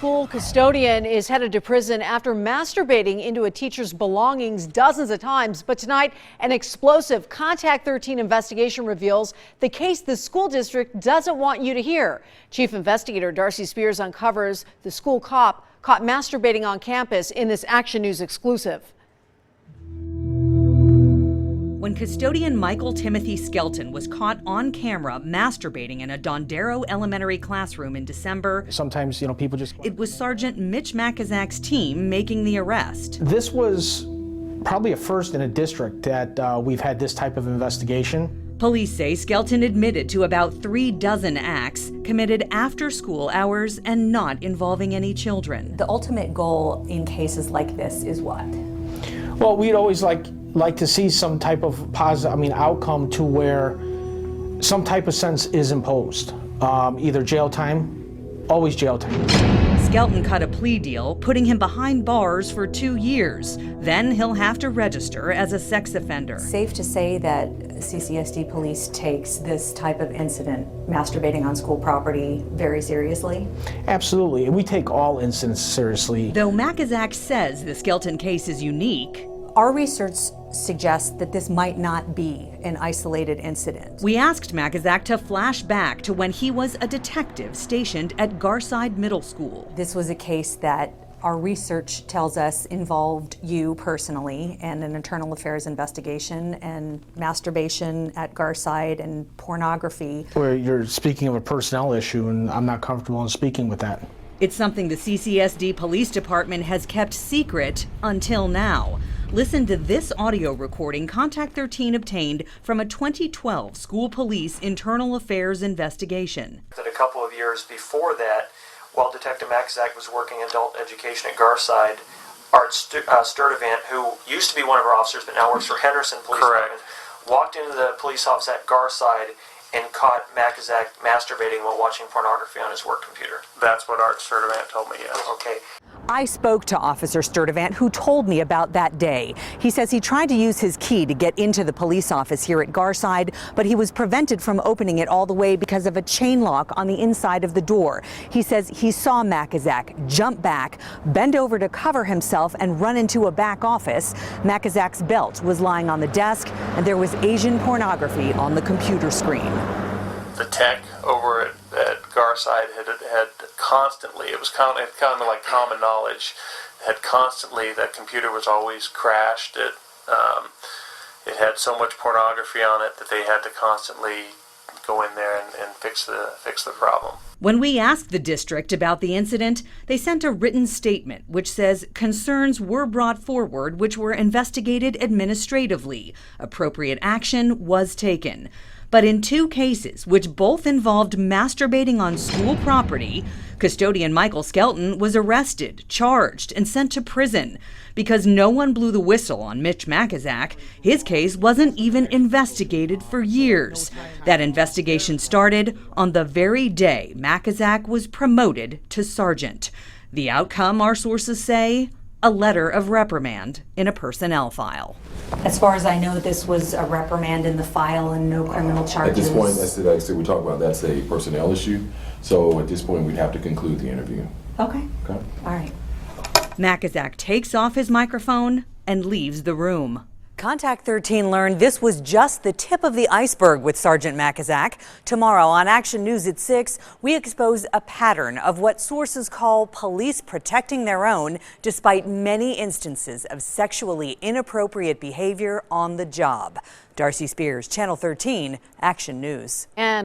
school custodian is headed to prison after masturbating into a teacher's belongings dozens of times. But tonight, an explosive Contact 13 investigation reveals the case the school district doesn't want you to hear. Chief Investigator Darcy Spears uncovers the school cop caught masturbating on campus in this Action News exclusive. When custodian Michael Timothy Skelton was caught on camera masturbating in a Dondero elementary classroom in December, sometimes, people just... It was Sergeant Mitch Makazak's team making the arrest. This was probably a first in a district that we've had this type of investigation. Police say Skelton admitted to about 36 acts committed after school hours and not involving any children. The ultimate goal in cases like this is what? Well, we'd always like to see some type of positive, outcome to where some type of sentence is imposed. Either jail time, always jail time. Skelton cut a plea deal, putting him behind bars for 2 years. Then he'll have to register as a sex offender. Safe to say that CCSD police takes this type of incident, masturbating on school property, very seriously? Absolutely. We take all incidents seriously. Though Makazak says the Skelton case is unique, our research suggests that this might not be an isolated incident. We asked Makazak to flash back to when he was a detective stationed at Garside Middle School. This was a case that our research tells us involved you personally and an internal affairs investigation and masturbation at Garside and pornography. Where you're speaking of a personnel issue, and I'm not comfortable in speaking with that. It's something the CCSD Police Department has kept secret until now. Listen to this audio recording Contact 13 obtained from a 2012 school police internal affairs investigation. A couple of years before that, while Detective Makazak was working adult education at Garside, Art Sturdivant, who used to be one of our officers but now works for Henderson Police Department, walked into the police office at Garside and caught Makazak masturbating while watching pornography on his work computer. That's what Art Sturdivant told me, yes. Okay. I spoke to Officer Sturdivant, who told me about that day. He says he tried to use his key to get into the police office here at Garside, but he was prevented from opening it all the way because of a chain lock on the inside of the door. He says he saw Makazak jump back, bend over to cover himself, and run into a back office. Makazak's belt was lying on the desk, and there was Asian pornography on the computer screen. The tech over at Garside had constantly, it was kind of like common knowledge, had constantly, that computer was always crashed. It had so much pornography on it that they had to constantly go in there and fix the problem. When we asked the district about the incident, they sent a written statement which says concerns were brought forward which were investigated administratively. Appropriate action was taken. But in 2 cases, which both involved masturbating on school property, custodian Michael Skelton was arrested, charged, and sent to prison. Because no one blew the whistle on Mitch Makazak, his case wasn't even investigated for years. That investigation started on the very day Makazak was promoted to sergeant. The outcome, our sources say, a letter of reprimand in a personnel file. As far as I know, this was a reprimand in the file and no criminal charges. At this point, like I said, we're talking about that's a personnel issue. So at this point, we'd have to conclude the interview. Okay. Okay. All right. Makazak takes off his microphone and leaves the room. Contact 13 learned this was just the tip of the iceberg with Sergeant Makazak. Tomorrow on Action News at 6, we expose a pattern of what sources call police protecting their own despite many instances of sexually inappropriate behavior on the job. Darcy Spears, Channel 13, Action News. And